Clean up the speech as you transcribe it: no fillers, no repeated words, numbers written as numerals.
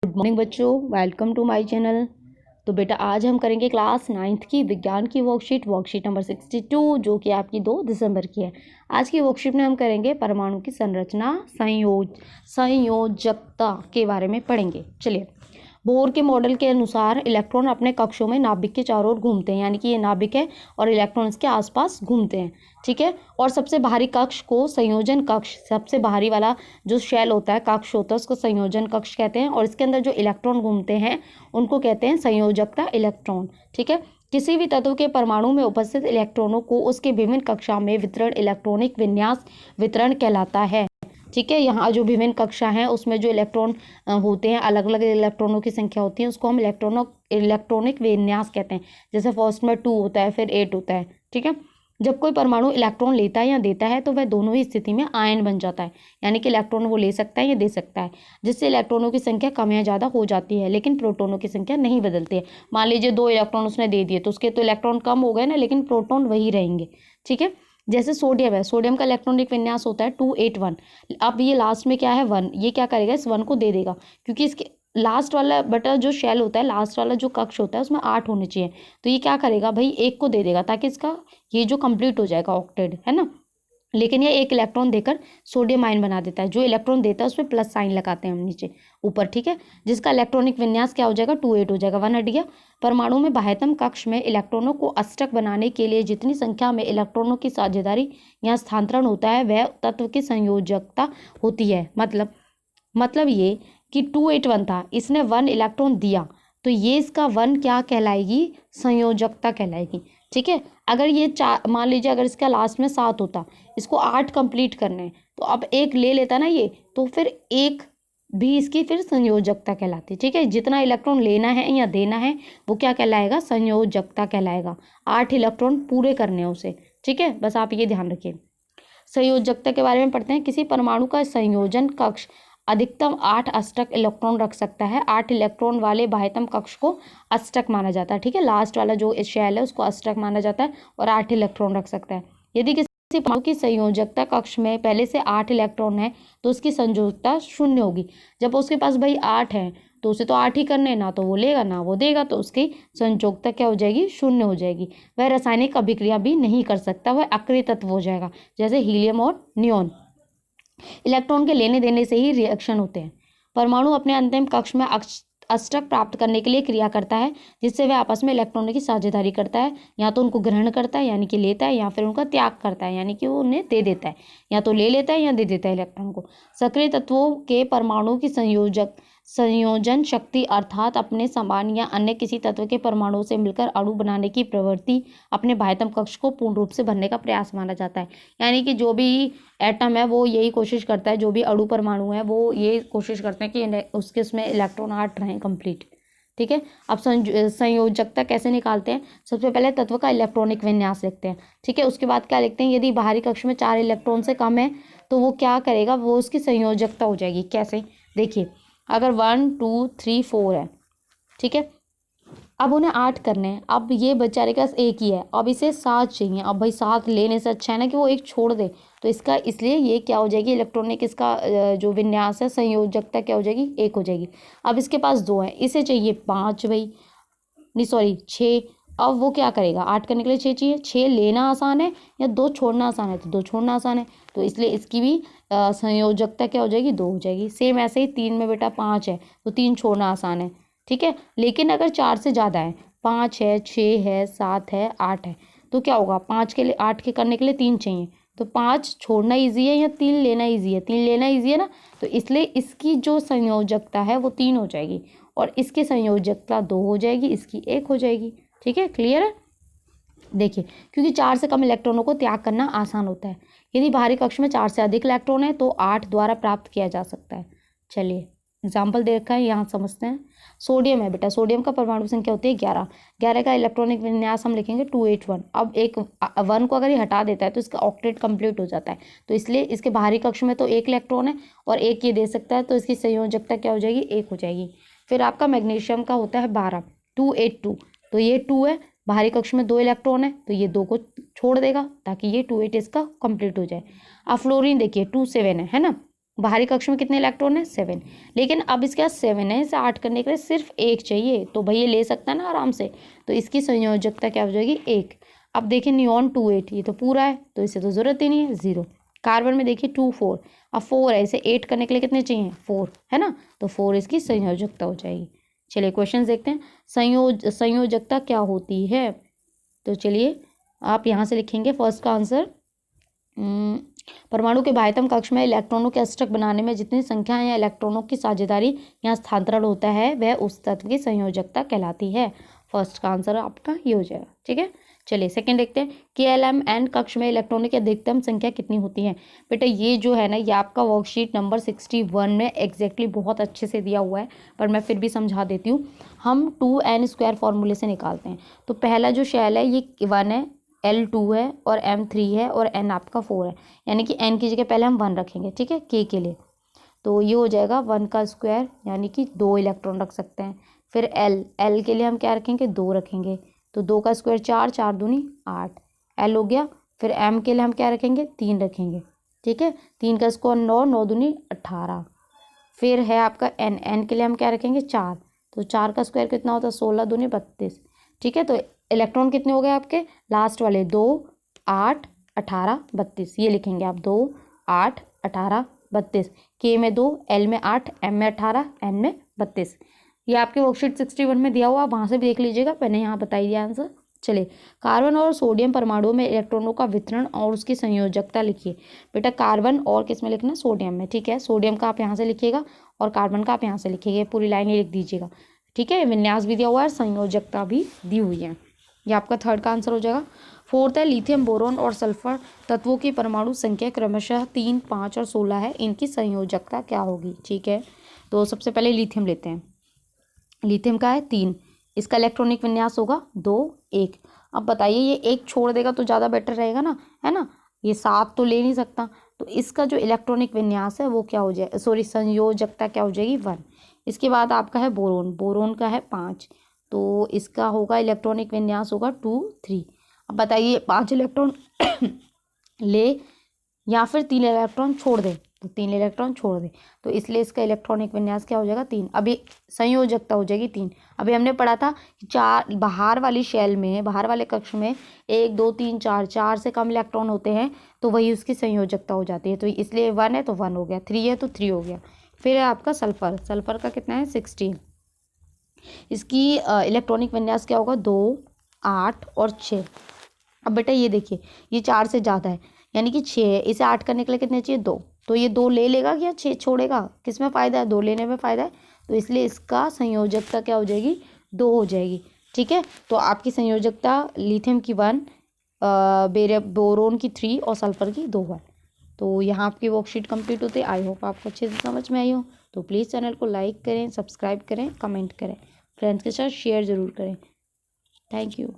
Good morning बच्चों, welcome to my channel. तो बेटा आज हम करेंगे क्लास 9th की विज्ञान की वर्कशीट नंबर 62 जो कि आपकी 2 दिसंबर की है। आज की वर्कशीट में हम करेंगे परमाणु की संरचना संयोजकता के बारे में पढ़ेंगे। चलिए, बोर के मॉडल के अनुसार इलेक्ट्रॉन अपने कक्षों में नाभिक के चारों ओर घूमते हैं, यानी कि ये नाभिक है और इलेक्ट्रॉन इसके आसपास घूमते हैं। ठीक है, और सबसे बाहरी कक्ष को संयोजन कक्ष, सबसे बाहरी वाला जो शेल होता है, कक्ष होता है, उसको संयोजन कक्ष कहते हैं। और इसके अंदर जो इलेक्ट्रॉन घूमते हैं उनको कहते हैं संयोजकता इलेक्ट्रॉन। ठीक है, किसी भी तत्व के परमाणु में उपस्थित इलेक्ट्रॉनों को उसके विभिन्न कक्षा में वितरण इलेक्ट्रॉनिक विन्यास वितरण कहलाता है। ठीक है, यहाँ जो विभिन्न कक्षा हैं उसमें जो इलेक्ट्रॉन होते हैं, अलग अलग इलेक्ट्रॉनों की संख्या होती है, उसको हम इलेक्ट्रॉनिक विन्यास कहते हैं। जैसे फर्स्ट में 2 होता है, फिर 8 होता है। ठीक है, जब कोई परमाणु इलेक्ट्रॉन लेता है या देता है तो वह दोनों ही स्थिति में आयन बन जाता है, यानी कि इलेक्ट्रॉन वो ले सकता है या दे सकता है, जिससे इलेक्ट्रॉनों की संख्या कम या ज़्यादा हो जाती है, लेकिन प्रोटॉनों की संख्या नहीं बदलती है। मान लीजिए 2 इलेक्ट्रॉन उसने दे दिए तो उसके तो इलेक्ट्रॉन कम हो गए ना, लेकिन प्रोटॉन वही रहेंगे। ठीक है, जैसे सोडियम है, सोडियम का इलेक्ट्रॉनिक विन्यास होता है 281। अब ये लास्ट में क्या है 1, ये क्या करेगा, इस 1 को दे देगा, क्योंकि इसके लास्ट वाला बटा जो शेल होता है, लास्ट वाला जो कक्ष होता है उसमें 8 होने चाहिए, तो ये क्या करेगा भाई, 1 को दे देगा, ताकि इसका ये जो कंप्लीट हो जाएगा ऑक्टेट, है ना। लेकिन ये एक इलेक्ट्रॉन देकर सोडियम आयन बना देता है। जो इलेक्ट्रॉन देता है उसमें प्लस साइन लगाते हैं हम नीचे ऊपर। ठीक है, जिसका इलेक्ट्रॉनिक विन्यास क्या हो जाएगा, 28 हो जाएगा, 1 हट गया। परमाणु में बाह्यतम कक्ष में इलेक्ट्रॉनों को अष्टक बनाने के लिए जितनी संख्या में इलेक्ट्रॉनों की साझेदारी या स्थानांतरण होता है वह तत्व की संयोजकता होती है। मतलब ये कि 281 था, इसने 1 इलेक्ट्रॉन दिया, तो ये इसका 1 क्या कहलाएगी, संयोजकता कहलाएगी। ठीक है, अगर ये मान लीजिए अगर इसका लास्ट में 7 होता, इसको 8 कंप्लीट करने हैं, तो अब 1 ले लेता ना ये, तो फिर 1 भी इसकी फिर संयोजकता कहलाती है। ठीक है, जितना इलेक्ट्रॉन लेना है या देना है वो क्या कहलाएगा, संयोजकता कहलाएगा। 8 इलेक्ट्रॉन पूरे करने हैं उसे। ठीक है, बस आप ये ध्यान रखिए। संयोजकता के बारे में पढ़ते हैं। किसी परमाणु का संयोजन कक्ष अधिकतम 8 अष्टक इलेक्ट्रॉन रख सकता है। 8 इलेक्ट्रॉन वाले बाह्यतम कक्ष को अष्टक माना जाता है। ठीक है, लास्ट वाला जो शेल है उसको अष्टक माना जाता है और 8 इलेक्ट्रॉन रख सकता है। यदि किसी परमाणु की संयोजकता कक्ष में पहले से 8 इलेक्ट्रॉन है तो उसकी संयोजकता 0 होगी। जब उसके पास भाई 8 है तो उसे तो 8 ही करने, ना तो वो लेगा ना वो देगा, तो उसकी संयोजकता क्या हो जाएगी, 0 हो जाएगी। वह रासायनिक अभिक्रिया भी नहीं कर सकता, वह अक्रिय तत्व हो जाएगा, जैसे हीलियम और नियोन। इलेक्ट्रॉन के लेने देने से ही रिएक्शन होते हैं। परमाणु अपने अंतिम कक्ष में अष्टक प्राप्त करने के लिए क्रिया करता है, जिससे वह आपस में इलेक्ट्रॉनों की साझेदारी करता है। या तो उनको ग्रहण करता है यानी कि लेता है, या फिर उनका त्याग करता है यानी कि वो उन्हें दे देता है। या तो ले लेता है या दे देता है इलेक्ट्रॉन को। सक्रिय तत्वों के परमाणु की संयोजन शक्ति अर्थात अपने समान या अन्य किसी तत्व के परमाणु से मिलकर अणु बनाने की प्रवृत्ति अपने बाह्यतम कक्ष को पूर्ण रूप से भरने का प्रयास माना जाता है। यानी कि जो भी एटम है वो यही कोशिश करता है, जो भी अणु परमाणु है वो ये कोशिश करते हैं कि उसके उसमें इलेक्ट्रॉन 8 रहें कंप्लीट। ठीक है, अब संयोजकता कैसे निकालते हैं। सबसे पहले तत्व का इलेक्ट्रॉनिक विन्यास लिखते हैं। ठीक है, उसके बाद क्या लिखते हैं, यदि बाहरी कक्ष में 4 इलेक्ट्रॉन से कम है तो वो क्या करेगा, वो उसकी संयोजकता हो जाएगी। कैसे, देखिए, अगर 1 2 3 4 है, ठीक है, अब उन्हें 8 करने हैं। अब ये बेचारे के पास 1 ही है, अब इसे 7 चाहिए। अब भाई 7 लेने से अच्छा है ना कि वो 1 छोड़ दे, तो इसका इसलिए ये क्या हो जाएगी, इलेक्ट्रॉनिक इसका जो विन्यास है, संयोजकता क्या हो जाएगी, 1 हो जाएगी। अब इसके पास 2 है, इसे चाहिए 5 भाई, नहीं सॉरी 6। अब वो क्या करेगा, 8 करने के लिए 6 चाहिए। 6 लेना आसान है या 2 छोड़ना आसान है, तो 2 छोड़ना आसान है, तो इसलिए इसकी भी संयोजकता क्या हो जाएगी, 2 हो जाएगी। सेम ऐसे ही 3 में बेटा 5 है तो 3 छोड़ना आसान है। ठीक है, लेकिन अगर 4 से ज़्यादा है, 5 है, 6 है, 7 है, 8 है, तो क्या होगा, 5 के लिए 8 के करने के लिए 3 चाहिए, तो 5 छोड़ना ईजी है या 3 लेना ईजी है, 3 लेना ईजी है ना, तो इसलिए इसकी जो संयोजकता है वो 3 हो जाएगी और इसकी संयोजकता 2 हो जाएगी, इसकी 1 हो जाएगी। ठीक है, क्लियर है। देखिए, क्योंकि 4 से कम इलेक्ट्रॉनों को त्याग करना आसान होता है। यदि बाहरी कक्ष में 4 से अधिक इलेक्ट्रॉन है तो 8 द्वारा प्राप्त किया जा सकता है। चलिए एग्जाम्पल दे रखा है, यहाँ समझते हैं। सोडियम है बेटा, सोडियम का परमाणु संख्या होती है 11। 11 का इलेक्ट्रॉनिक विन्यास हम लिखेंगे 281। अब एक 1 को अगर ये हटा देता है तो इसका ऑक्टेट कंप्लीट हो जाता है, तो इसलिए इसके बाहरी कक्ष में तो 1 इलेक्ट्रॉन है और 1 ये दे सकता है, तो इसकी संयोजकता क्या हो जाएगी, 1 हो जाएगी। फिर आपका मैग्नीशियम का होता है 12, 282, तो ये 2 है, बाहरी कक्ष में 2 इलेक्ट्रॉन है, तो ये 2 को छोड़ देगा ताकि ये 28 इसका कंप्लीट हो जाए। अब फ्लोरीन देखिए 27 है ना, बाहरी कक्ष में कितने इलेक्ट्रॉन है 7, लेकिन अब इसके पास 7 है, इसे 8 करने के लिए सिर्फ 1 चाहिए, तो भाई ये ले सकता है ना आराम से, तो इसकी संयोजकता क्या हो जाएगी 1। अब देखिए नियॉन 2 8, ये तो पूरा है तो इसे तो जरूरत ही नहीं है 0। कार्बन में देखिए 2 4, अब 4 है, इसे 8 करने के लिए कितने चाहिए 4, है ना, तो 4 इसकी संयोजकता हो जाएगी। चलिए क्वेश्चन देखते हैं, संयोजकता क्या होती है। तो चलिए आप यहाँ से लिखेंगे फर्स्ट का आंसर, परमाणु के बाह्यतम कक्ष में इलेक्ट्रॉनों के अष्टक बनाने में जितनी संख्या या इलेक्ट्रॉनों की साझेदारी या स्थानांतरण होता है वह उस तत्व की संयोजकता कहलाती है। फर्स्ट का आंसर आपका ये हो जाएगा, ठीक है। चलिए सेकंड देखते हैं, KLMN कक्ष में इलेक्ट्रॉनों की अधिकतम संख्या कितनी होती है। बेटा ये जो है ना, ये आपका वर्कशीट नंबर 61 में एग्जैक्टली बहुत अच्छे से दिया हुआ है, पर मैं फिर भी समझा देती हूँ। हम 2n² फॉर्मूले से निकालते हैं। तो पहला जो शेल है ये 1 है, L2 है और M 3 है और N आपका 4 है, यानी कि N की जगह पहले हम 1 रखेंगे, ठीक है, K के लिए। तो ये हो जाएगा 1 का स्क्वायर, यानी कि 2 इलेक्ट्रॉन रख सकते हैं। फिर L के लिए हम क्या रखेंगे 2 रखेंगे, तो 2 का स्क्वायर 4, 4 दूनी 8, L हो गया। फिर M के लिए हम क्या रखेंगे 3 रखेंगे, ठीक है, 3 का स्क्वायर 9, 9 दूनी 18। फिर है आपका N के लिए हम क्या रखेंगे 4, तो 4 का स्क्वायर कितना होता है 16 दूनी 32, ठीक है। तो इलेक्ट्रॉन कितने हो गए आपके लास्ट वाले 2 8 18 32, ये लिखेंगे आप 2 8 18 32, K में 2, L में 8, M में 18, N में 32। ये आपके वर्कशीट 61 में दिया हुआ, वहाँ से भी देख लीजिएगा, मैंने यहाँ बताई दिया आंसर। चलिए कार्बन और सोडियम परमाणुओं में इलेक्ट्रॉनों का वितरण और उसकी संयोजकता लिखिए। बेटा कार्बन और किस में लिखना, सोडियम में, ठीक है। सोडियम का आप यहाँ से लिखिएगा और कार्बन का आप यहाँ से लिखिएगा, पूरी लाइन ही लिख दीजिएगा, ठीक है। विन्यास भी दिया हुआ है, संयोजकता भी दी हुई है। ये आपका थर्ड का आंसर हो जाएगा। फोर्थ है लिथियम बोरोन और सल्फर तत्वों की परमाणु संख्या क्रमशः 3 5 और 16 है, इनकी संयोजकता क्या होगी, ठीक है। तो सबसे पहले लिथियम लेते हैं। लिथियम का है 3, इसका इलेक्ट्रॉनिक विन्यास होगा 2 1। अब बताइए ये 1 छोड़ देगा तो ज़्यादा बेटर रहेगा ना, है ना, ये 7 तो ले नहीं सकता, तो इसका जो इलेक्ट्रॉनिक विन्यास है वो क्या हो जाए, सॉरी संयोजकता क्या हो जाएगी 1। इसके बाद आपका है बोरोन, बोरोन का है 5, तो इसका होगा इलेक्ट्रॉनिक विन्यास होगा 2 3। अब बताइए 5 इलेक्ट्रॉन ले या फिर 3 इलेक्ट्रॉन छोड़ दे, तो 3 इलेक्ट्रॉन छोड़ दे, तो इसलिए इसका इलेक्ट्रॉनिक विन्यास क्या हो जाएगा 3। अभी संयोजकता हो जाएगी 3। अभी हमने पढ़ा था कि 4 बाहर वाली शेल में, बाहर वाले कक्ष में 1 2 3 4, 4 से कम इलेक्ट्रॉन होते हैं तो वही उसकी संयोजकता हो जाती है, तो इसलिए 1 है तो 1 हो गया, 3 है तो 3 हो गया। फिर है आपका सल्फर, सल्फर का कितना है 16, इसकी इलेक्ट्रॉनिक विन्यास क्या होगा 2 8 और 6। अब बेटा ये देखिए ये 4 से ज़्यादा है, यानी कि 6 है, इसे 8 करने के लिए कितने चाहिए 2, तो ये 2 ले लेगा या 6 छोड़ेगा, किस में फ़ायदा है 2 लेने में फ़ायदा है, तो इसलिए इसका संयोजकता क्या हो जाएगी 2 हो जाएगी, ठीक है। तो आपकी संयोजकता लिथियम की 1, बोरोन की 3 और सल्फर की 2 है। तो यहाँ आपकी वर्कशीट कंप्लीट होती है। आई होप आपको अच्छे से समझ में आई हो, तो प्लीज़ चैनल को लाइक करें, सब्सक्राइब करें, कमेंट करें, फ्रेंड्स के साथ शेयर ज़रूर करें। Thank you.